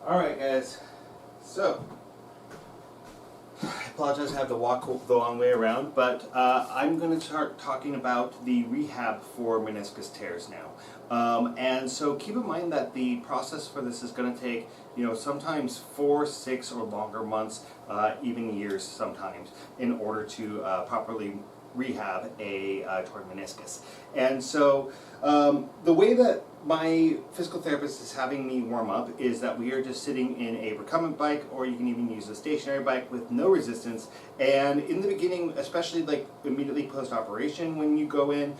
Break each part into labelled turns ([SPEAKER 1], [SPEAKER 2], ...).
[SPEAKER 1] Alright guys, so I apologize I have to walk the long way around, but I'm going to start talking about the rehab for meniscus tears now. And so keep in mind that the process for this is going to take, sometimes 4, 6 or longer months, even years sometimes, in order to properly rehab a torn meniscus. And so the way that my physical therapist is having me warm up is that we are just sitting in a recumbent bike, or you can even use a stationary bike with no resistance. And in the beginning, especially like immediately post-operation when you go in,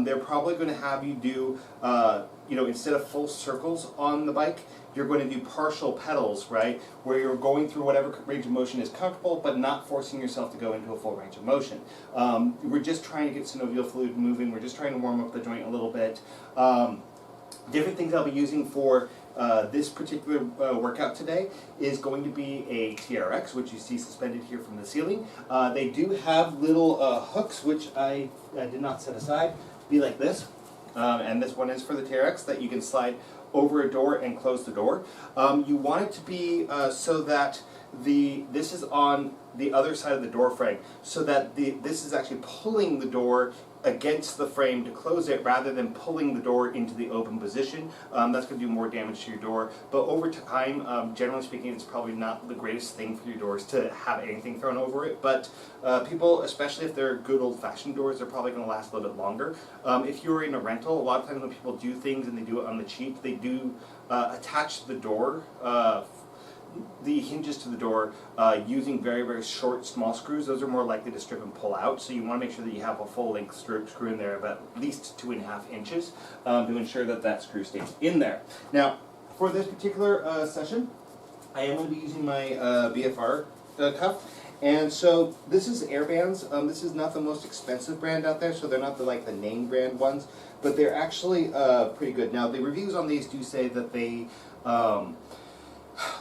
[SPEAKER 1] they're probably going to have you do, instead of full circles on the bike, you're going to do partial pedals, right? Where you're going through whatever range of motion is comfortable, but not forcing yourself to go into a full range of motion. We're just trying to get synovial fluid moving. We're just trying to warm up the joint a little bit. Different things I'll be using for this particular workout today is going to be a TRX, which you see suspended here from the ceiling. They do have little hooks, which I did not set aside, be like this. And this one is for the TRX that you can slide over a door and close the door. You want it to be so that this is on the other side of the door frame, so that this is actually pulling the door against the frame to close it rather than pulling the door into the open position. That's going to do more damage to your door, but over time, generally speaking, it's probably not the greatest thing for your doors to have anything thrown over it, but people, especially if they're good old-fashioned doors, they're probably going to last a little bit longer. If you're in a rental, a lot of times when people do things and they do it on the cheap, they do attach the door, the hinges to the door using very, very short, small screws. Those are more likely to strip and pull out, so you want to make sure that you have a full-length screw in there of at least 2.5 inches to ensure that that screw stays in there. Now, for this particular session, I am going to be using my BFR cuff. And so this is Airbands. This is not the most expensive brand out there, so they're not the name brand ones, but they're actually pretty good. Now, the reviews on these do say that they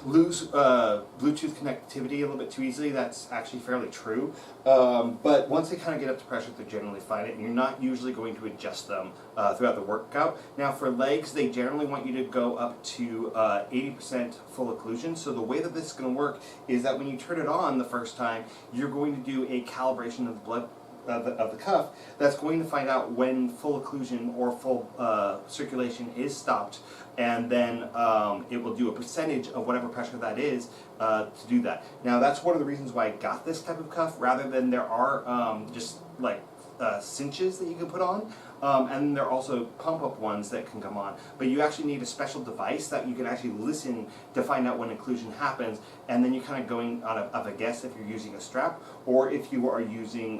[SPEAKER 1] lose Bluetooth connectivity a little bit too easily. That's actually fairly true. But once they kind of get up to pressure, they're generally fine, and you're not usually going to adjust them throughout the workout. Now for legs, they generally want you to go up to 80% full occlusion. So the way that this is going to work is that when you turn it on the first time, you're going to do a calibration of the blood of the cuff that's going to find out when full occlusion or full circulation is stopped, and then it will do a percentage of whatever pressure that is to do that. Now that's one of the reasons why I got this type of cuff rather than there are just like cinches that you can put on, and there are also pump-up ones that can come on, but you actually need a special device that you can actually listen to find out when occlusion happens, and then you're kind of going on of a guess if you're using a strap, or if you are using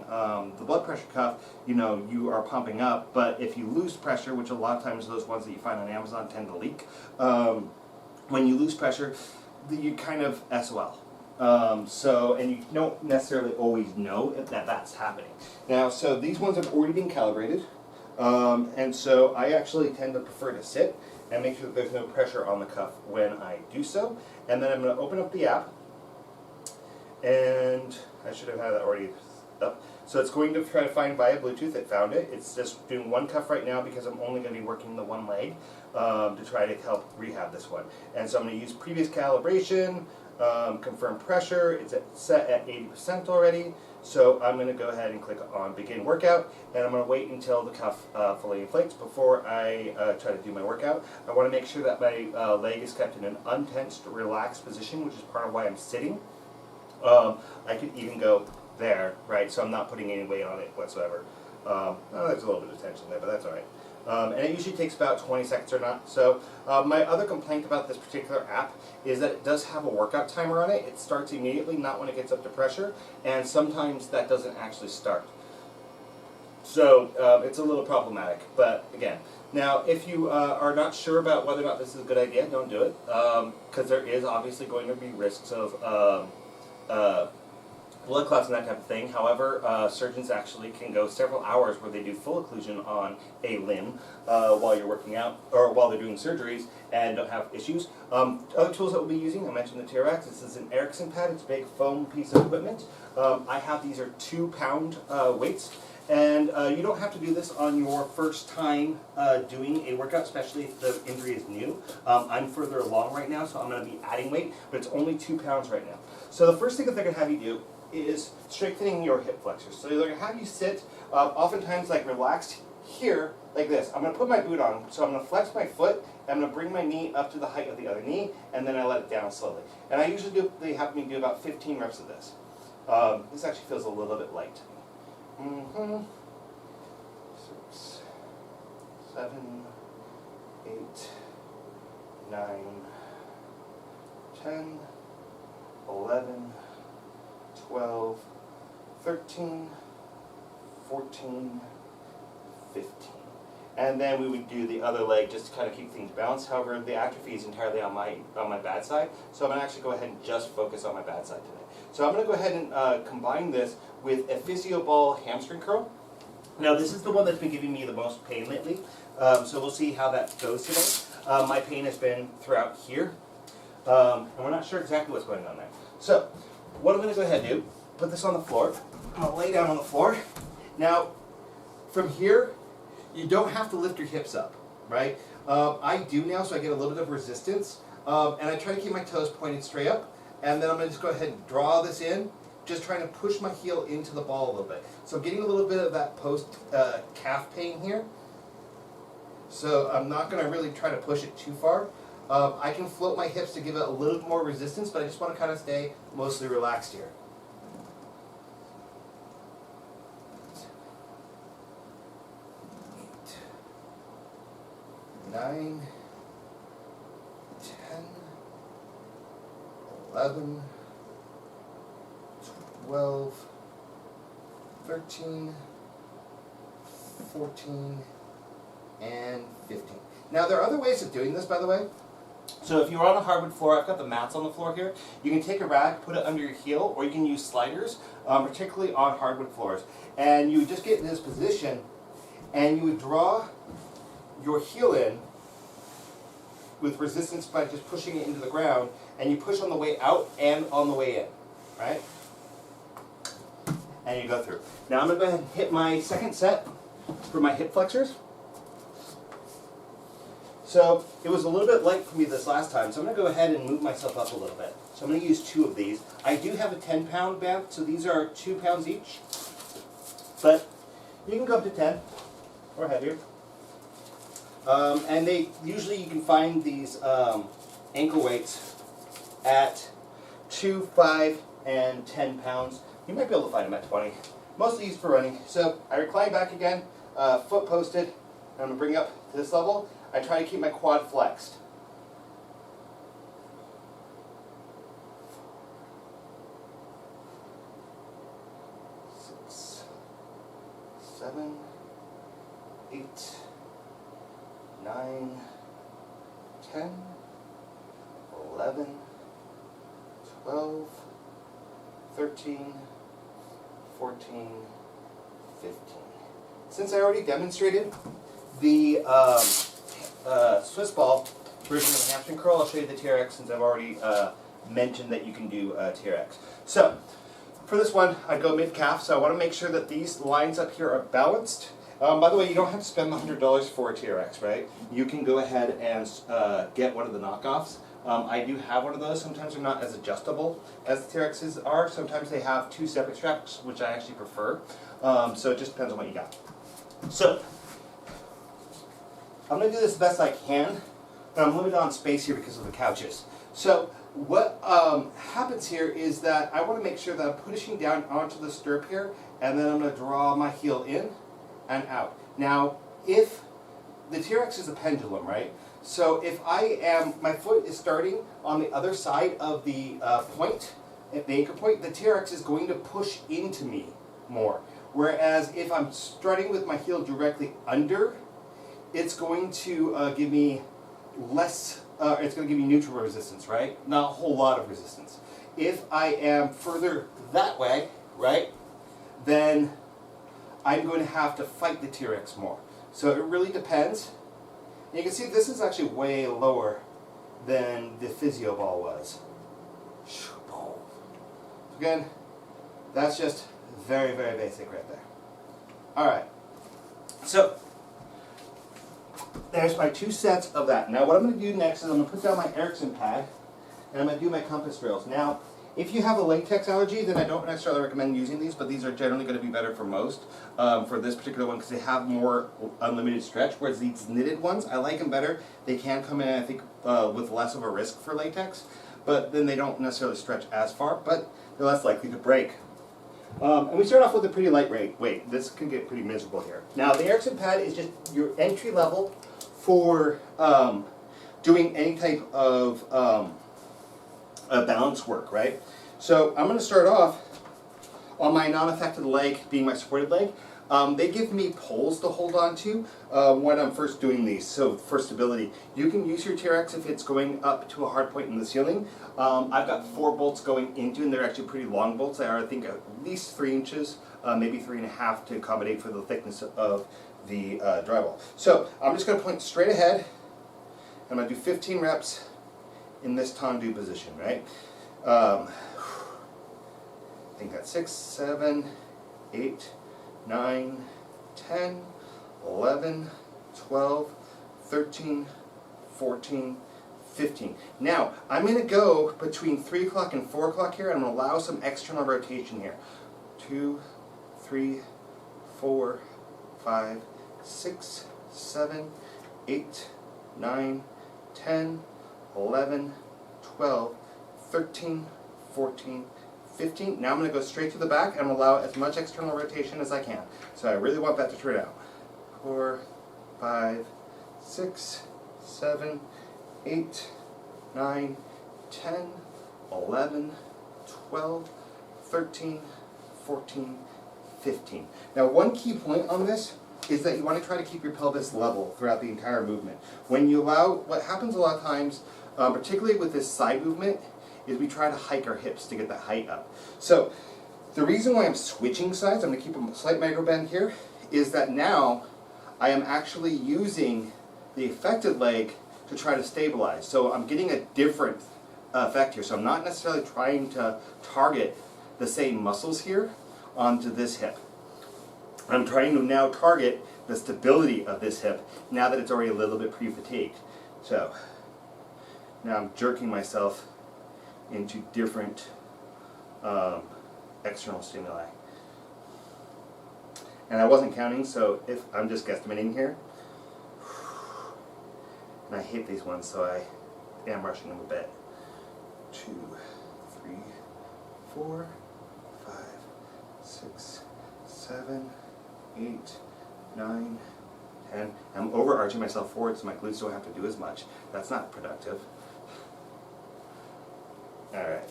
[SPEAKER 1] the blood pressure cuff, you are pumping up, but if you lose pressure, which a lot of times those ones that you find on Amazon tend to leak, when you lose pressure, you kind of SOL. And you don't necessarily always know if that's happening. Now, so these ones have already been calibrated, and so I actually tend to prefer to sit and make sure that there's no pressure on the cuff when I do so. And then I'm going to open up the app, and I should have had that already up. So it's going to try to find via Bluetooth. It found it. It's just doing one cuff right now because I'm only going to be working the one leg to try to help rehab this one. And so I'm going to use previous calibration. Confirm pressure, it's set at 80% already, so I'm going to go ahead and click on begin workout, and I'm going to wait until the cuff fully inflates before I try to do my workout. I want to make sure that my leg is kept in an untensed, relaxed position, which is part of why I'm sitting. I could even go there, right, so I'm not putting any weight on it whatsoever. There's a little bit of tension there, but that's alright. And it usually takes about 20 seconds or not. So my other complaint about this particular app is that it does have a workout timer on it. It starts immediately, not when it gets up to pressure, and sometimes that doesn't actually start. So it's a little problematic, but again. Now, if you are not sure about whether or not this is a good idea, don't do it, because there is obviously going to be risks of blood clots and that type of thing. However, surgeons actually can go several hours where they do full occlusion on a limb while you're working out, or while they're doing surgeries, and don't have issues. Other tools that we'll be using, I mentioned the TRX. This is an Erickson pad. It's a big foam piece of equipment. I have these are 2-pound weights, And you don't have to do this on your first time doing a workout, especially if the injury is new. I'm further along right now, so I'm going to be adding weight, but it's only 2 pounds right now. So the first thing that they're going to have you do is strengthening your hip flexors. So they're going to have you sit, oftentimes like relaxed here, like this. I'm going to put my boot on, so I'm going to flex my foot, and I'm going to bring my knee up to the height of the other knee, and then I let it down slowly. And I usually do, they have me do about 15 reps of this. This actually feels a little bit light. 6, 7, 8, 9, 10, 11, 12, 13, 14, 15. And then we would do the other leg just to kind of keep things balanced. However, the atrophy is entirely on my bad side, so I'm going to actually go ahead and just focus on my bad side today. So I'm going to go ahead and combine this with a physio ball hamstring curl. Now this is the one that's been giving me the most pain lately, so we'll see how that goes today. My pain has been throughout here, and we're not sure exactly what's going on there. So what I'm going to go ahead and do, put this on the floor. I'm going to lay down on the floor. Now from here, you don't have to lift your hips up, right? I do now, so I get a little bit of resistance, and I try to keep my toes pointed straight up, and then I'm going to just go ahead and draw this in, just trying to push my heel into the ball a little bit. So I'm getting a little bit of that post-calf pain here, so I'm not going to really try to push it too far. I can float my hips to give it a little more resistance, but I just want to kind of stay mostly relaxed here. 9, 10, 11, 12, 13, 14, and 15. Now there are other ways of doing this, by the way. So if you're on a hardwood floor, I've got the mats on the floor here. You can take a rag, put it under your heel, or you can use sliders, particularly on hardwood floors. And you just get in this position, and you would draw your heel in with resistance by just pushing it into the ground, and you push on the way out and on the way in, right? And you go through. Now I'm going to go ahead and hit my second set for my hip flexors. So it was a little bit light for me this last time, so I'm going to go ahead and move myself up a little bit. So I'm going to use 2 of these. I do have a 10-pound band, so these are 2 pounds each, but you can go up to 10 or heavier. And usually you can find these ankle weights at 2, 5, and 10 pounds. You might be able to find them at 20. Mostly used for running. So I recline back again, foot posted, and I'm going to bring up to this level. I try to keep my quad flexed. 6, 7, 8, 9, 10, 11, 12, 13, 14, 15. Since I already demonstrated the Swiss ball version of the hamstring curl, I'll show you the TRX since I've already mentioned that you can do TRX. So, for this one, I go mid-calf, so I want to make sure that these lines up here are balanced. By the way, you don't have to spend $100 for a TRX, right? You can go ahead and get one of the knockoffs. I do have one of those. Sometimes they're not as adjustable as the TRXs are. Sometimes they have 2 separate straps, which I actually prefer. So it just depends on what you got. So, I'm going to do this the best I can, but I'm limited on space here because of the couches. So what happens here is that I want to make sure that I'm pushing down onto the stirrup here, and then I'm going to draw my heel in and out. Now, if the TRX is a pendulum, right? So if my foot is starting on the other side of the point, at the anchor point, the TRX is going to push into me more. Whereas if I'm starting with my heel directly under, it's going to give me less, it's going to give me neutral resistance, right? Not a whole lot of resistance. If I am further that way, right, then I'm going to have to fight the TRX more. So it really depends. And you can see this is actually way lower than the physio ball was. Again, that's just very, very basic right there. Alright, so there's my 2 sets of that. Now what I'm going to do next is I'm going to put down my Erickson pad and I'm going to do my compass drills. Now, if you have a latex allergy, then I don't necessarily recommend using these, but these are generally going to be better for most, for this particular one, because they have more unlimited stretch, whereas these knitted ones, I like them better. They can come in, I think, with less of a risk for latex, but then they don't necessarily stretch as far, but they're less likely to break. And we start off with a pretty light weight. This can get pretty miserable here. Now, the Erickson pad is just your entry level for doing any type of balance work, right? So I'm going to start off on my non-affected leg being my supported leg. They give me poles to hold on to when I'm first doing these, so for stability. You can use your T-Rex if it's going up to a hard point in the ceiling. I've got 4 bolts going into, and they're actually pretty long bolts. They are, I think, at least 3 inches, maybe 3.5 to accommodate for the thickness of the drywall. So I'm just going to point straight ahead. I'm going to do 15 reps in this tendu position, right? I think that's 6, 7, 8, 9, 10, 11, 12, 13, 14, 15. Now, I'm going to go between 3 o'clock and 4 o'clock here, and I'm going to allow some external rotation here. 2, 3, 4, 5, 6, 7, 8, 9, 10, 11, 12, 13, 14, 15. Now I'm going to go straight to the back and allow as much external rotation as I can. So I really want that to turn out. 4, 5, 6, 7, 8, 9, 10, 11, 12, 13, 14, 15. Now one key point on this is that you want to try to keep your pelvis level throughout the entire movement. When you allow, what happens a lot of times, particularly with this side movement, is we try to hike our hips to get the height up. So the reason why I'm switching sides, I'm going to keep a slight micro bend here, is that now I am actually using the affected leg to try to stabilize. So I'm getting a different effect here. So I'm not necessarily trying to target the same muscles here onto this hip. I'm trying to now target the stability of this hip now that it's already a little bit pre-fatigued. So now I'm jerking myself into different external stimuli. And I wasn't counting, so if I'm just guesstimating here. And I hate these ones, so I am rushing them a bit. 2, 3, 4, 5, 6, 7, 8, 9, 10. I'm overarching myself forward so my glutes don't have to do as much. That's not productive. Alright.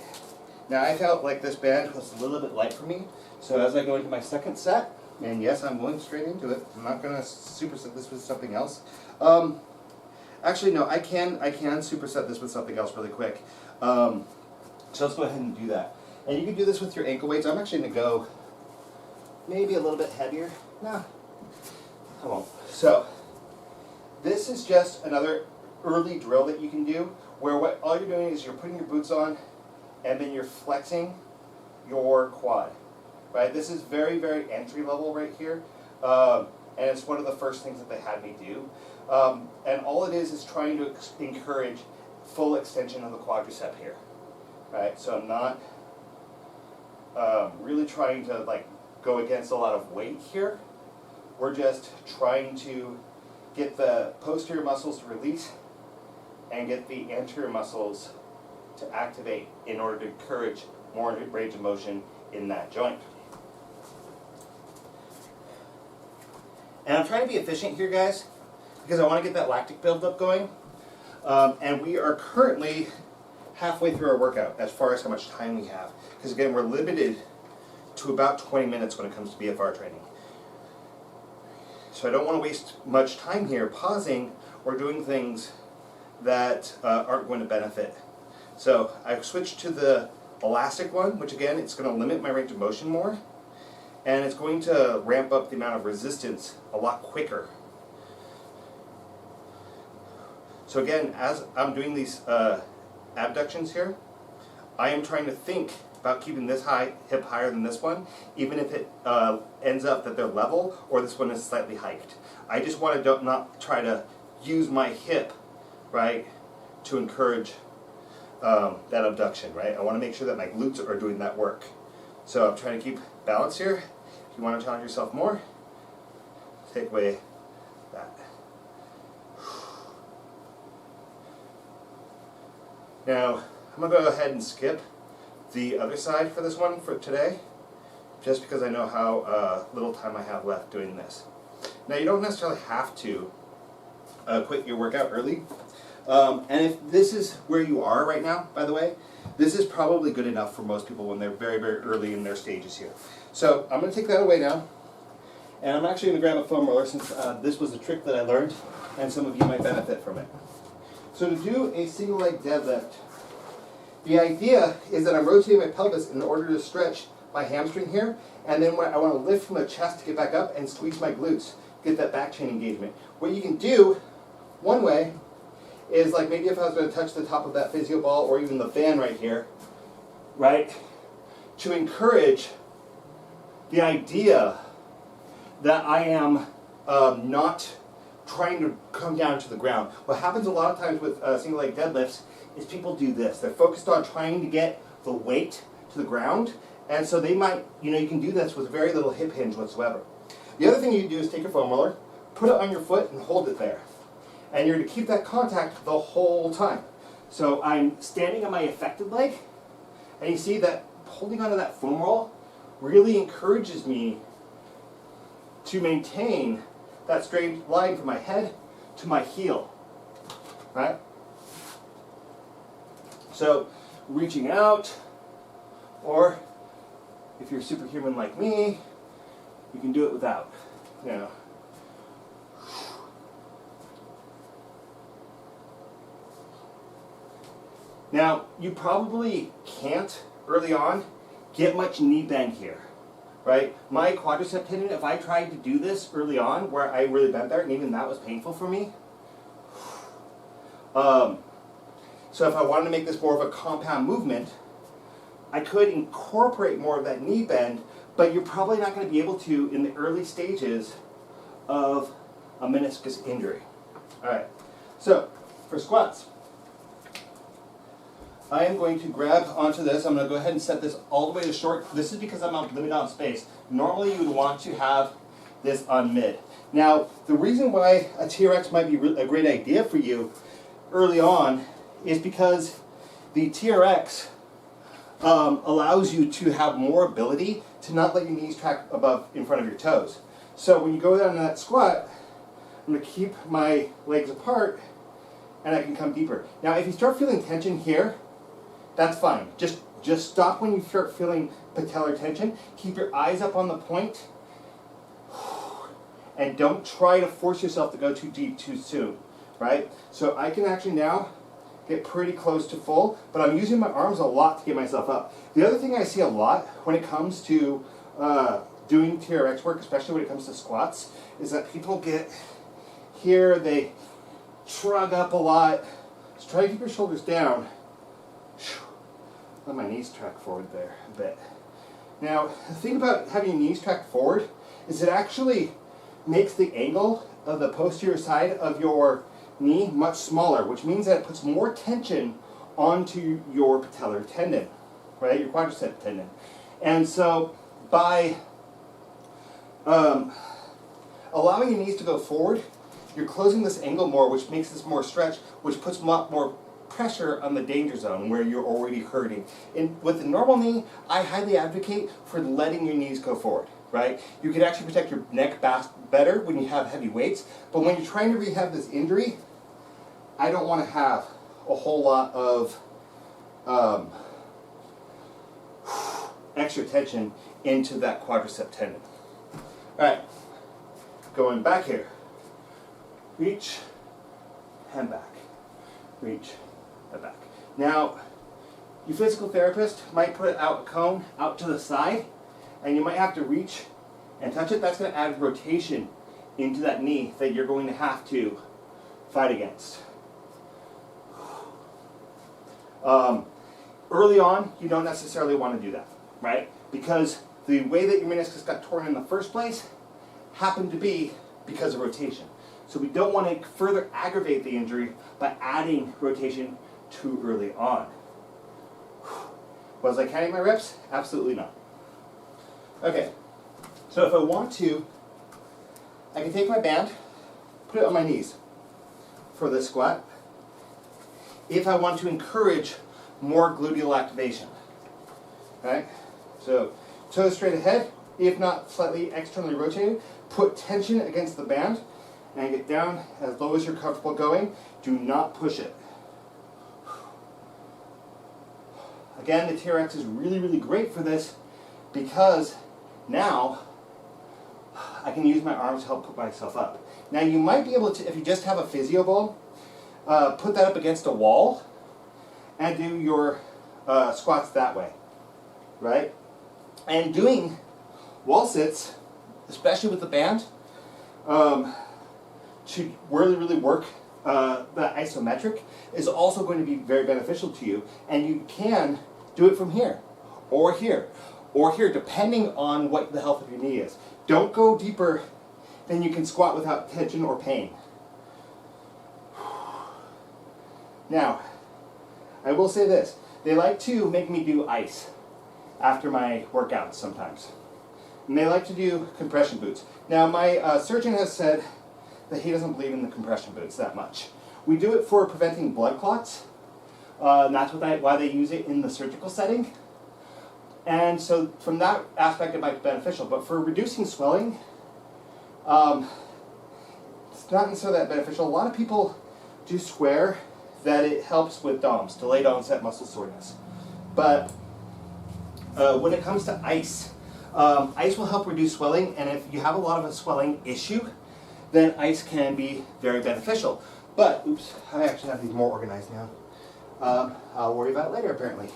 [SPEAKER 1] Now I felt like this band was a little bit light for me, so as I go into my second set, and yes, I'm going straight into it. I'm not going to superset this with something else. Actually, no, I can superset this with something else really quick. So let's go ahead and do that. And you can do this with your ankle weights. I'm actually going to go maybe a little bit heavier. No, I won't. So this is just another early drill that you can do, where what all you're doing is you're putting your boots on, and then you're flexing your quad. Right? This is very, very entry level right here, and it's one of the first things that they had me do. And all it is trying to encourage full extension of the quadricep here. Right? So I'm not really trying to like go against a lot of weight here. We're just trying to get the posterior muscles to release and get the anterior muscles to activate in order to encourage more range of motion in that joint. And I'm trying to be efficient here, guys, because I want to get that lactic buildup going. And we are currently halfway through our workout as far as how much time we have. Because again, we're limited to about 20 minutes when it comes to BFR training. So I don't want to waste much time here pausing or doing things that aren't going to benefit. So I've switched to the elastic one, which again, it's going to limit my range of motion more. And it's going to ramp up the amount of resistance a lot quicker. So again, as I'm doing these abductions here, I am trying to think about keeping this hip higher than this one, even if it ends up that they're level or this one is slightly hiked. I just want to not try to use my hip, right, to encourage that abduction, right? I want to make sure that my glutes are doing that work. So I'm trying to keep balance here. If you want to challenge yourself more, take away that. Now, I'm going to go ahead and skip the other side for this one for today, just because I know how little time I have left doing this. Now, you don't necessarily have to quit your workout early. And if this is where you are right now, by the way, this is probably good enough for most people when they're very, very early in their stages here. So I'm going to take that away now. And I'm actually going to grab a foam roller since this was a trick that I learned and some of you might benefit from it. So to do a single leg deadlift, the idea is that I'm rotating my pelvis in order to stretch my hamstring here, and then I want to lift from the chest to get back up and squeeze my glutes, get that back chain engagement. What you can do, one way, is like maybe if I was going to touch the top of that physio ball or even the fan right here, right, to encourage the idea that I am not trying to come down to the ground. What happens a lot of times with single leg deadlifts is people do this. They're focused on trying to get the weight to the ground, and so they might, you can do this with very little hip hinge whatsoever. The other thing you can do is take your foam roller, put it on your foot, and hold it there. And you're to keep that contact the whole time. So I'm standing on my affected leg, and you see that holding onto that foam roll really encourages me to maintain that straight line from my head to my heel, right? So reaching out, or if you're superhuman like me, you can do it without. Now, you probably can't, early on, get much knee bend here, right? My quadricep tendon, if I tried to do this early on, where I really bent there, and even that was painful for me. So if I wanted to make this more of a compound movement, I could incorporate more of that knee bend, but you're probably not going to be able to in the early stages of a meniscus injury. All right, so for squats, I am going to grab onto this. I'm going to go ahead and set this all the way to short. This is because I'm limited on space. Normally you would want to have this on mid. Now, the reason why a TRX might be a great idea for you early on is because the TRX allows you to have more ability to not let your knees track above in front of your toes. So when you go down to that squat, I'm going to keep my legs apart and I can come deeper. Now, if you start feeling tension here, that's fine. Just stop when you start feeling patellar tension. Keep your eyes up on the point. And don't try to force yourself to go too deep too soon, right? So I can actually now get pretty close to full, but I'm using my arms a lot to get myself up. The other thing I see a lot when it comes to doing TRX work, especially when it comes to squats, is that people get here, they shrug up a lot. So try to keep your shoulders down. Let my knees track forward there a bit. Now, the thing about having your knees track forward is it actually makes the angle of the posterior side of your knee much smaller, which means that it puts more tension onto your patellar tendon, right? Your quadricep tendon. And so by allowing your knees to go forward, you're closing this angle more, which makes this more stretch, which puts a lot more pressure on the danger zone where you're already hurting. And with the normal knee, I highly advocate for letting your knees go forward, right? You can actually protect your neck better when you have heavy weights, but when you're trying to rehab this injury, I don't want to have a whole lot of extra tension into that quadricep tendon. All right, going back here. Reach, and back. Reach, and back. Now, your physical therapist might put out a cone out to the side, and you might have to reach and touch it. That's going to add rotation into that knee that you're going to have to fight against. early on, you don't necessarily want to do that, right? Because the way that your meniscus got torn in the first place happened to be because of rotation. So we don't want to further aggravate the injury by adding rotation too early on. Was I counting my reps? Absolutely not. Okay, so if I want to, I can take my band, put it on my knees for this squat. If I want to encourage more gluteal activation, right? So toes straight ahead, if not slightly externally rotated, put tension against the band and get down as low as you're comfortable going. Do not push it. Again, the TRX is really, really great for this because now I can use my arms to help put myself up. Now you might be able to, if you just have a physio ball, put that up against a wall and do your squats that way, right? And doing wall sits, especially with the band, to really, really work the isometric is also going to be very beneficial to you. And you can do it from here, or here, or here, depending on what the health of your knee is. Don't go deeper than you can squat without tension or pain. Now, I will say this. They like to make me do ice after my workouts sometimes. And they like to do compression boots. Now, my surgeon has said that he doesn't believe in the compression boots that much. We do it for preventing blood clots. And that's why they use it in the surgical setting. And so from that aspect it might be beneficial. But for reducing swelling, it's not necessarily that beneficial. A lot of people do swear that it helps with DOMS, delayed onset muscle soreness. But when it comes to ice, ice will help reduce swelling, and if you have a lot of a swelling issue, then ice can be very beneficial. But, oops, I actually have these more organized now. I'll worry about it later, apparently.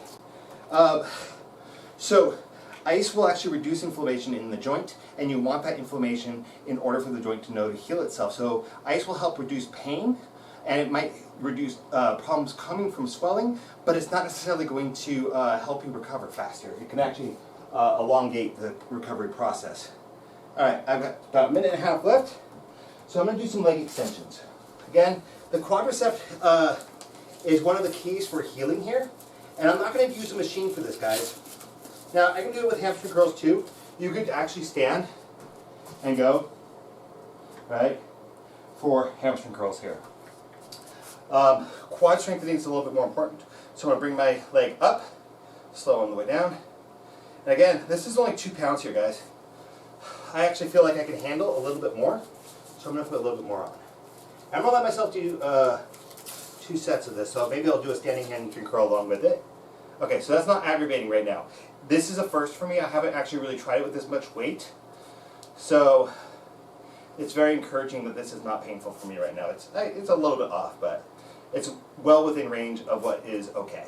[SPEAKER 1] So, ice will actually reduce inflammation in the joint, and you want that inflammation in order for the joint to know to heal itself. So, ice will help reduce pain, and it might reduce problems coming from swelling, but it's not necessarily going to help you recover faster. It can actually elongate the recovery process. All right, I've got about a minute and a half left, so I'm going to do some leg extensions. Again, the quadricep is one of the keys for healing here, and I'm not going to use a machine for this, guys. Now, I can do it with hamstring curls too. You could actually stand and go, right, for hamstring curls here. Quad strengthening is a little bit more important, so I'm going to bring my leg up, slow on the way down. And again, this is only 2 pounds here, guys. I actually feel like I can handle a little bit more, so I'm going to put a little bit more on. I'm going to let myself do 2 sets of this, so maybe I'll do a standing hamstring curl along with it. Okay, so that's not aggravating right now. This is a first for me. I haven't actually really tried it with this much weight, so it's very encouraging that this is not painful for me right now. It's a little bit off, but it's well within range of what is okay.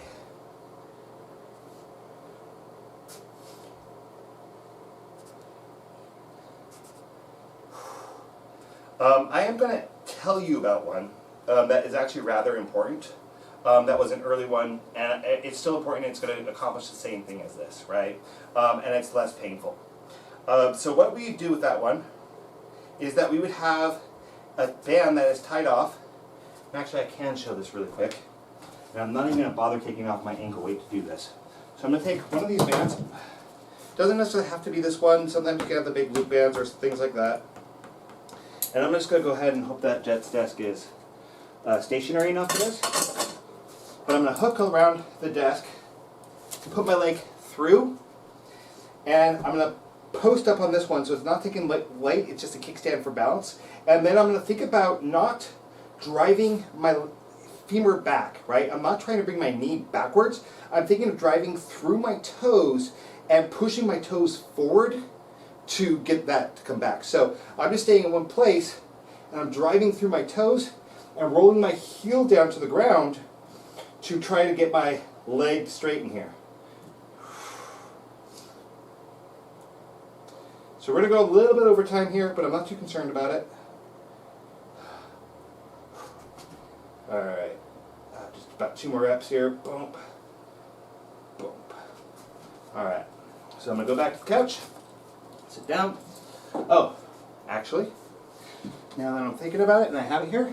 [SPEAKER 1] I am going to tell you about one that is actually rather important. That was an early one, and it's still important. It's going to accomplish the same thing as this, right? And it's less painful. So what we do with that one is that we would have a band that is tied off. And actually, I can show this really quick. And I'm not even going to bother taking off my ankle weight to do this. So I'm going to take one of these bands. Doesn't necessarily have to be this one. Sometimes you can have the big loop bands or things like that. And I'm just going to go ahead and hope that Jet's desk is stationary enough for this. But I'm going to hook around the desk, put my leg through, and I'm going to post up on this one so it's not taking light, it's just a kickstand for balance. And then I'm going to think about not driving my femur back, right? I'm not trying to bring my knee backwards. I'm thinking of driving through my toes and pushing my toes forward to get that to come back. So I'm just staying in one place, and I'm driving through my toes and rolling my heel down to the ground to try to get my leg straight in here. So we're going to go a little bit over time here, but I'm not too concerned about it. All right, just about 2 more reps here. Boom. Alright, so I'm going to go back to the couch, sit down. Oh, actually, now that I'm thinking about it and I have it here,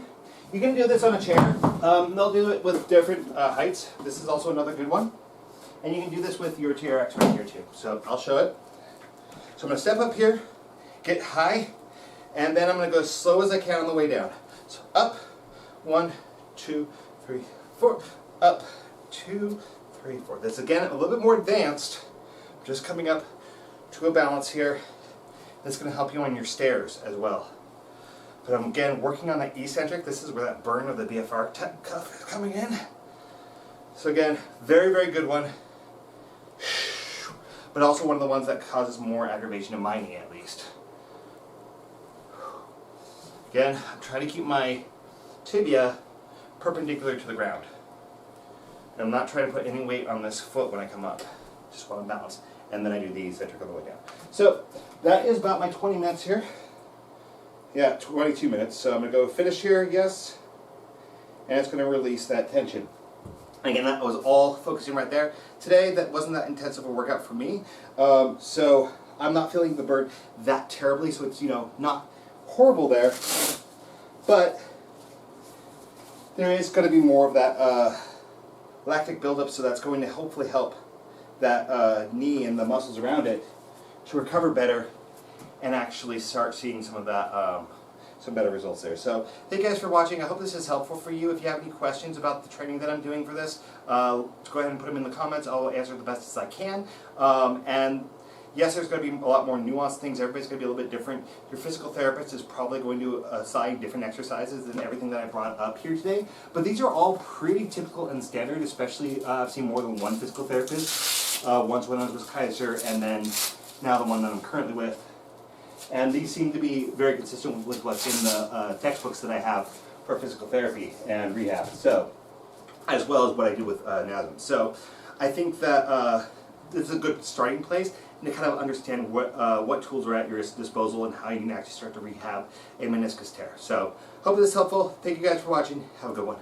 [SPEAKER 1] you can do this on a chair. They'll do it with different heights. This is also another good one. And you can do this with your TRX right here too. So I'll show it. So I'm going to step up here, get high, and then I'm going to go as slow as I can on the way down. So up, 1, 2, 3, 4, up, 2, 3, 4. This again a little bit more advanced. Just coming up to a balance here. That's going to help you on your stairs as well. But I'm again working on that eccentric. This is where that burn of the BFR cuff is coming in. So again, very, very good one. But also one of the ones that causes more aggravation in my knee at least. Again, I'm trying to keep my tibia perpendicular to the ground. And I'm not trying to put any weight on this foot when I come up. Just while I'm balanced. And then I do the eccentric on the way down. So that is about my 20 minutes here. Yeah, 22 minutes. So I'm going to go finish here, yes. And it's going to release that tension. Again, that was all focusing right there. Today, that wasn't that intensive a workout for me. So I'm not feeling the burn that terribly. So it's, not horrible there. But there is going to be more of that lactic buildup. So that's going to hopefully help that knee and the muscles around it to recover better and actually start seeing some of that, some better results there. So thank you guys for watching. I hope this is helpful for you. If you have any questions about the training that I'm doing for this, go ahead and put them in the comments. I'll answer the best as I can. And yes, there's going to be a lot more nuanced things. Everybody's going to be a little bit different. Your physical therapist is probably going to assign different exercises than everything that I brought up here today. But these are all pretty typical and standard, especially I've seen more than one physical therapist. Once when I was with Kaiser, and then now the one that I'm currently with. And these seem to be very consistent with what's in the textbooks that I have for physical therapy and rehab. So, as well as what I do with NASM. So, I think that this is a good starting place and to kind of understand what tools are at your disposal and how you can actually start to rehab a meniscus tear. So, hope this is helpful. Thank you guys for watching. Have a good one.